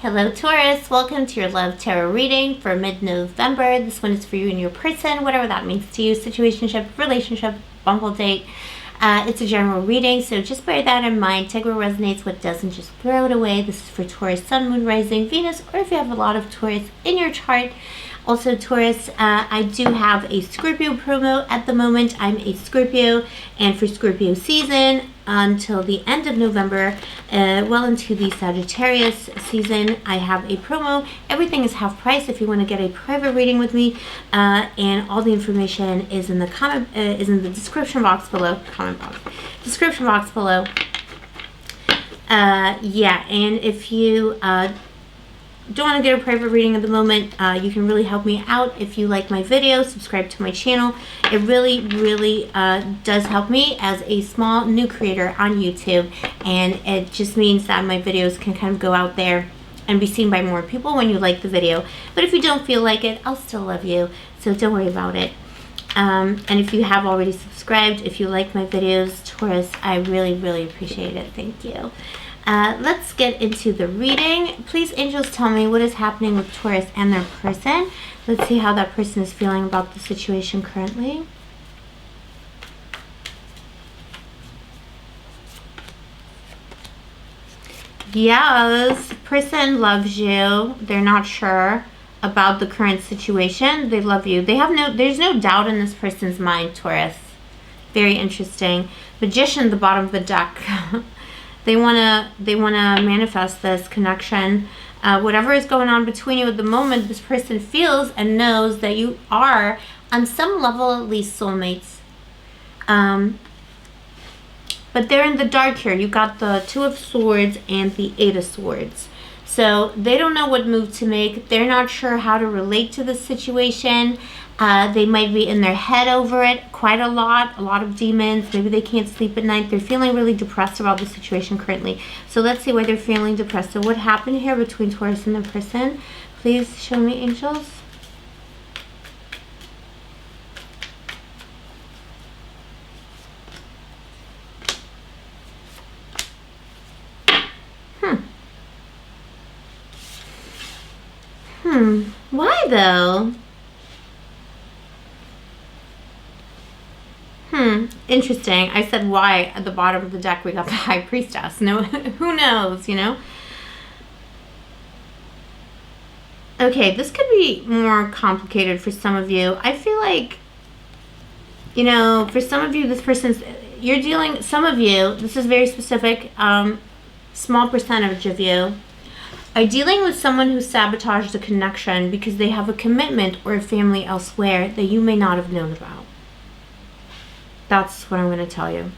Hello Taurus, welcome to your Love Tarot reading for mid-November. This one is for you and your person, whatever that means to you, situationship, relationship, bumble date. It's a general reading, so just bear that in mind. Take what resonates, what doesn't, just throw it away. This is for Taurus, Sun, Moon, Rising, Venus, or if you have a lot of Taurus in your chart. Also Taurus, I do have a Scorpio promo at the moment. I'm a Scorpio, and for Scorpio season until the end of November, well into the Sagittarius season, I have a promo. Everything is half price if you want to get a private reading with me, and all the information is in the description box below. Description box below. Yeah, and if you don't want to get a private reading at the moment, you can really help me out if you like my videos. Subscribe to my channel. It really does help me as a small new creator on YouTube, and it just means that my videos can kind of go out there and be seen by more people when you like the video. But if you don't feel like it, I'll still love you, so don't worry about it. And if you have already subscribed, if you like my videos, Taurus, I really appreciate it. Thank you. Let's get into the reading. Please, angels, tell me what is happening with Taurus and their person. Let's see how that person is feeling about the situation currently. Yeah, this person loves you. They're not sure about the current situation. They love you. There's no doubt in this person's mind, Taurus. Very interesting. Magician at the bottom of the deck. They wanna manifest this connection. Whatever is going on between you at the moment, this person feels and knows that you are, on some level at least, soulmates. But they're in the dark here. You got the Two of Swords and the Eight of Swords. So they don't know what move to make. They're not sure how to relate to the situation. They might be in their head over it quite a lot of demons. Maybe they can't sleep at night. They're feeling really depressed about the situation currently. So let's see why they're feeling depressed. So what happened here between Taurus and the person? Please show me, angels. Why though? Interesting. I said why at the bottom of the deck we got the High Priestess. No, who knows, you know? Okay, this could be more complicated for some of you. I feel like, you know, for some of you, this person's, some of you, this is very specific, small percentage of you, are dealing with someone who sabotaged a connection because they have a commitment or a family elsewhere that you may not have known about. That's what I'm going to tell you.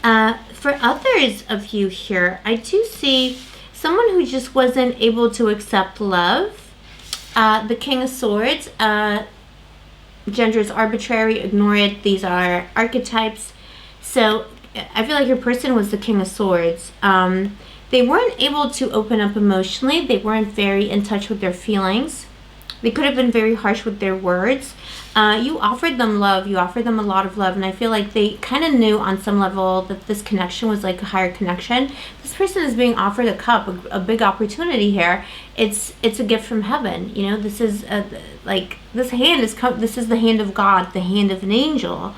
For others of you here, I do see someone who just wasn't able to accept love. The King of Swords. Gender is arbitrary. Ignore it. These are archetypes. So I feel like your person was the King of Swords. They weren't able to open up emotionally. They weren't very in touch with their feelings. They could have been very harsh with their words. You offered them love. You offered them a lot of love. And I feel like they kind of knew on some level that this connection was like a higher connection. This person is being offered a cup, a big opportunity here. It's a gift from heaven. You know, this is like this is the hand of God, the hand of an angel.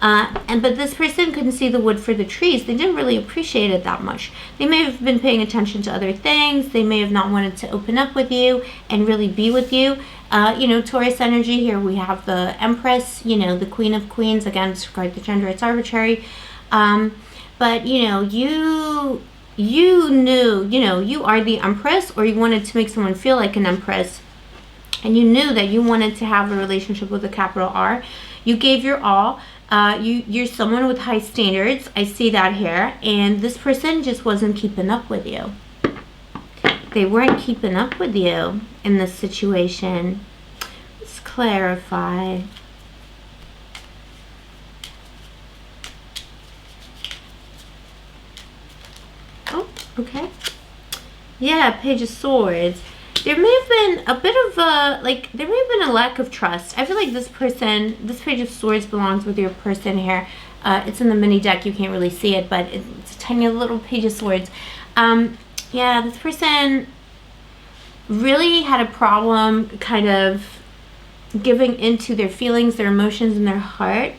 But this person couldn't see the wood for the trees. They didn't really appreciate it that much. They may have been paying attention to other things. They may have not wanted to open up with you and really be with you. You know, Taurus energy here, we have the Empress, you know, the Queen of Queens. Again, disregard the gender, it's arbitrary. But, you know, you knew, you know, you are the Empress, or you wanted to make someone feel like an Empress. And you knew that you wanted to have a relationship with a capital R. You gave your all. You're someone with high standards. I see that here. And this person just wasn't keeping up with you. They weren't keeping up with you in this situation. Let's clarify. Oh, okay. Yeah, Page of Swords. There may have been a bit of there may have been a lack of trust. I feel like this Page of Swords belongs with your person here. It's in the mini deck. You can't really see it, but it's a tiny little Page of Swords. Yeah, this person, really had a problem kind of giving into their feelings, their emotions, and their heart.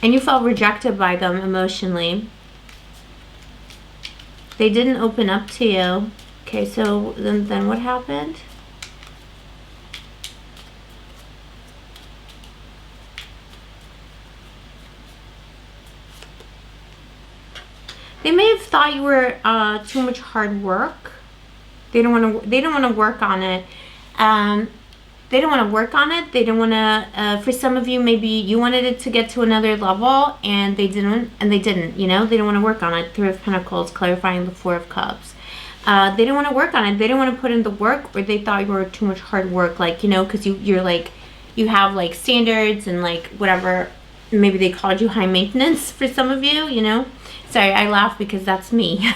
And you felt rejected by them emotionally. They didn't open up to you. Okay, so then what happened? They may have thought you were too much hard work. They don't want to work on it. They don't want to work on it. They don't want to. For some of you, maybe you wanted it to get to another level, and they didn't. You know, they don't want to work on it. Three of Pentacles, clarifying the Four of Cups. They don't want to work on it. They don't want to put in the work, or they thought you were too much hard work. Like, you know, because you're like, you have like standards and like whatever. Maybe they called you high maintenance for some of you. You know. Sorry, I laugh because that's me.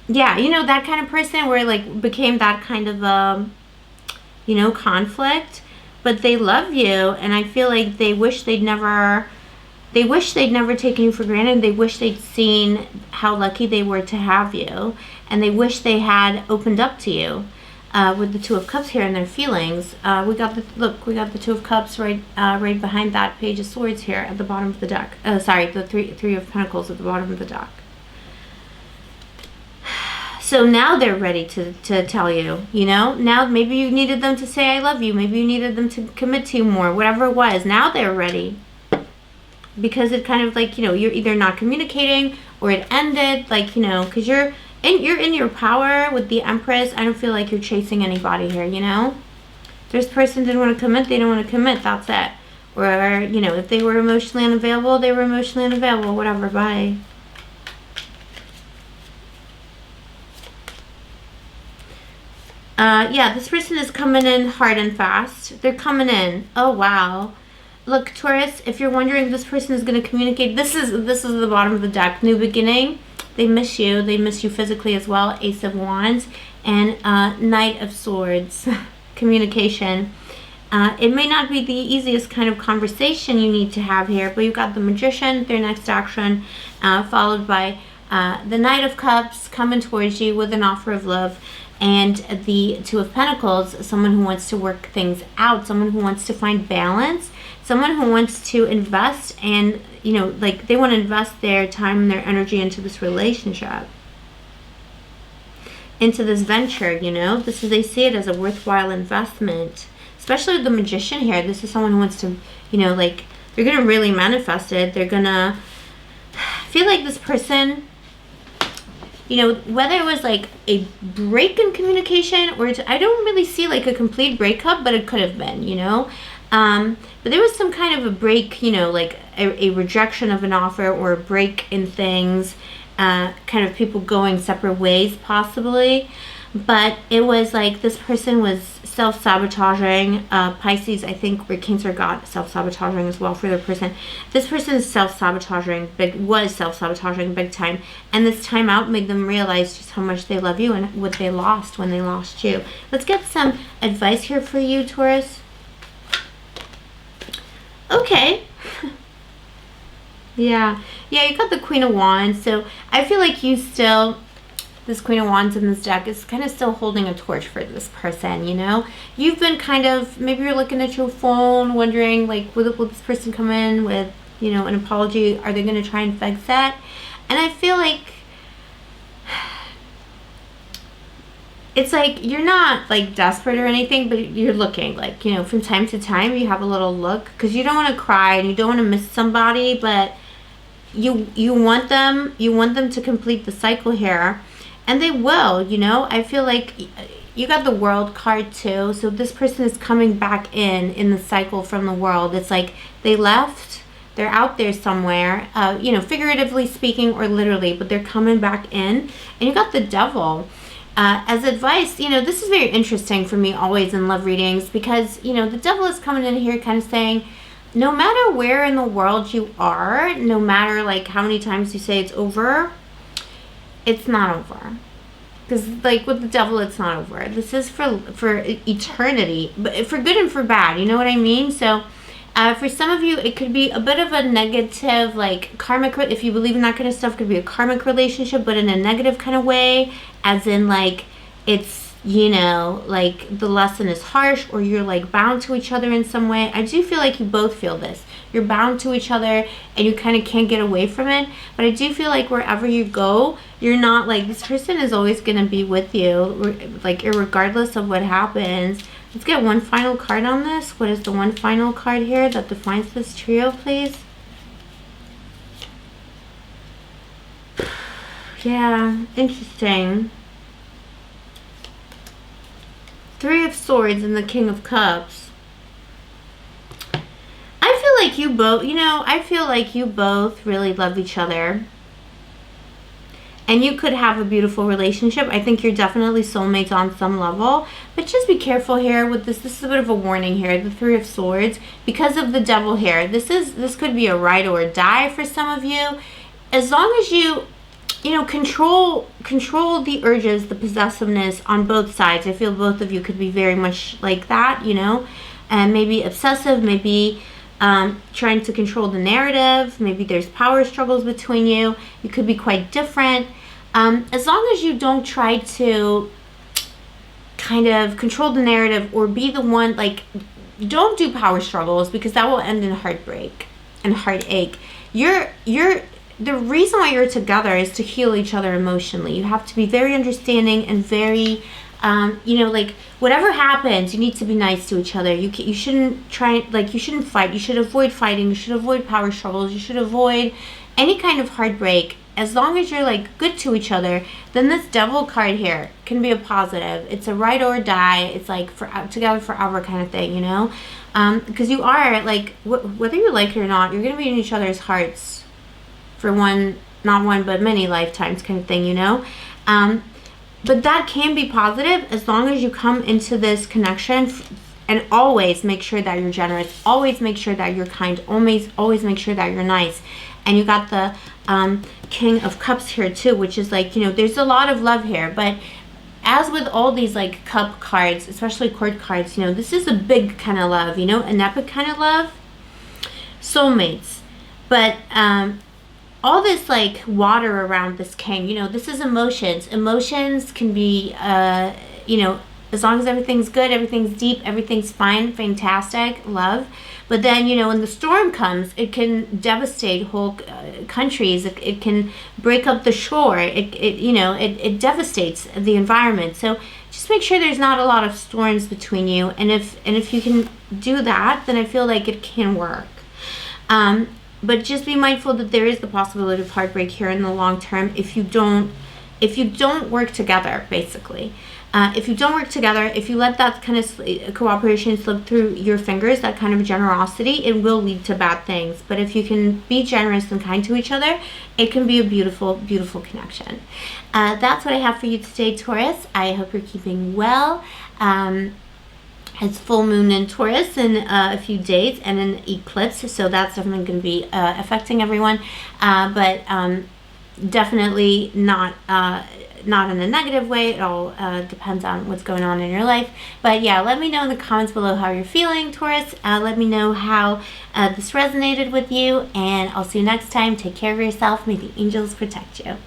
Yeah, you know, that kind of person where it like became that kind of you know, conflict, but they love you, and I feel like they wish they'd never taken you for granted. They wish they'd seen how lucky they were to have you, and they wish they had opened up to you. With the Two of Cups here and their feelings, we got the Two of Cups right behind that Page of Swords here at the bottom of the deck. Sorry, the three of Pentacles at the bottom of the deck. So now they're ready to tell you, you know? Now maybe you needed them to say I love you. Maybe you needed them to commit to you more, whatever it was. Now they're ready. Because it kind of like, you know, you're either not communicating or it ended, like, you know, because you're in your power with the Empress. I don't feel like you're chasing anybody here, you know? This person didn't want to commit, they don't want to commit, that's it. Or, you know, if they were emotionally unavailable, they were emotionally unavailable, whatever, bye. Yeah, this person is coming in hard and fast. They're coming in. Oh, wow. Look, Taurus, if you're wondering if this person is going to communicate, this is the bottom of the deck. New beginning. They miss you. They miss you physically as well. Ace of Wands and Knight of Swords. Communication. It may not be the easiest kind of conversation you need to have here, but you've got the Magician, their next action, followed by the Knight of Cups coming towards you with an offer of love. And the Two of Pentacles, someone who wants to work things out, someone who wants to find balance, someone who wants to invest and, you know, like they want to invest their time and their energy into this relationship, into this venture, you know. This is, they see it as a worthwhile investment, especially with the Magician here. This is someone who wants to, you know, like they're going to really manifest it. They're going to feel like this person, you know, whether it was like a break in communication or I don't really see like a complete breakup, but it could have been, you know. But there was some kind of a break, you know, like a rejection of an offer or a break in things, kind of people going separate ways possibly. But it was like this person was self-sabotaging. Pisces, I think, or Cancer got self-sabotaging as well for their person. This person is self-sabotaging, was self-sabotaging big time. And this time out made them realize just how much they love you and what they lost when they lost you. Let's get some advice here for you, Taurus. Okay. Yeah, you got the Queen of Wands. So I feel like you still, this Queen of Wands in this deck is kind of still holding a torch for this person, you know. You've been kind of, maybe you're looking at your phone wondering, like, will this person come in with, you know, an apology? Are they going to try and fix that? And I feel like it's like you're not like desperate or anything, but you're looking, like, you know, from time to time you have a little look because you don't want to cry and you don't want to miss somebody, but you want them to complete the cycle here, and they will, you know. I feel like you got the World card too, so this person is coming back in the cycle from the World. It's like they left, they're out there somewhere, you know, figuratively speaking or literally, but they're coming back in. And you got the Devil. As advice, you know, this is very interesting for me always in love readings because, you know, the Devil is coming in here kind of saying, no matter where in the world you are, no matter like how many times you say it's over, it's not over. Because like with the Devil, it's not over. This is for eternity, but for good and for bad, you know what I mean? So for some of you, it could be a bit of a negative, like karmic, if you believe in that kind of stuff, could be a karmic relationship, but in a negative kind of way, as in like it's, you know, like the lesson is harsh, or you're like bound to each other in some way. I do feel like you both feel this. You're bound to each other and you kind of can't get away from it. But I do feel like wherever you go, you're not like, this person is always going to be with you, like irregardless of what happens. Let's get one final card on this. What is the one final card here that defines this trio, please? Yeah, interesting. Three of Swords and the King of Cups. I feel like you both, you know, I feel like you both really love each other. And you could have a beautiful relationship. I think you're definitely soulmates on some level. But just be careful here with this. This is a bit of a warning here. The Three of Swords. Because of the Devil here. This could be a ride or die for some of you. As long as you know, control the urges, the possessiveness on both sides. I feel both of you could be very much like that, you know, and maybe obsessive, maybe trying to control the narrative. Maybe there's power struggles between you. You could be quite different. As long as you don't try to kind of control the narrative or be the one, like, don't do power struggles, because that will end in heartbreak and heartache. The reason why you're together is to heal each other emotionally. You have to be very understanding and very, you know, like, whatever happens, you need to be nice to each other. You shouldn't try, like, you shouldn't fight. You should avoid fighting. You should avoid power struggles. You should avoid any kind of heartbreak. As long as you're, like, good to each other, then this Devil card here can be a positive. It's a ride or die. It's like together forever kind of thing, you know? Because you are, like, whether you like it or not, you're going to be in each other's hearts for not one, but many lifetimes kind of thing, you know? But that can be positive as long as you come into this connection and always make sure that you're generous. Always make sure that you're kind. Always make sure that you're nice. And you got the King of Cups here too, which is like, you know, there's a lot of love here. But as with all these like cup cards, especially court cards, you know, this is a big kind of love, you know, an epic kind of love. Soulmates. But all this like water around this king, you know, this is emotions. Emotions can be, you know, as long as everything's good, everything's deep, everything's fine, fantastic, love. But then, you know, when the storm comes, it can devastate whole countries. It can break up the shore. It devastates the environment. So just make sure there's not a lot of storms between you. And if you can do that, then I feel like it can work. But just be mindful that there is the possibility of heartbreak here in the long term if you don't work together, basically. If you don't work together, if you let that kind of cooperation slip through your fingers, that kind of generosity, it will lead to bad things. But if you can be generous and kind to each other, it can be a beautiful, beautiful connection. That's what I have for you today, Taurus. I hope you're keeping well. It's full moon in Taurus in a few days and an eclipse, so that's definitely going to be affecting everyone, but definitely not in a negative way. It all depends on what's going on in your life. But yeah, let me know in the comments below how you're feeling, Taurus. Let me know how this resonated with you, and I'll see you next time. Take care of yourself. May the angels protect you.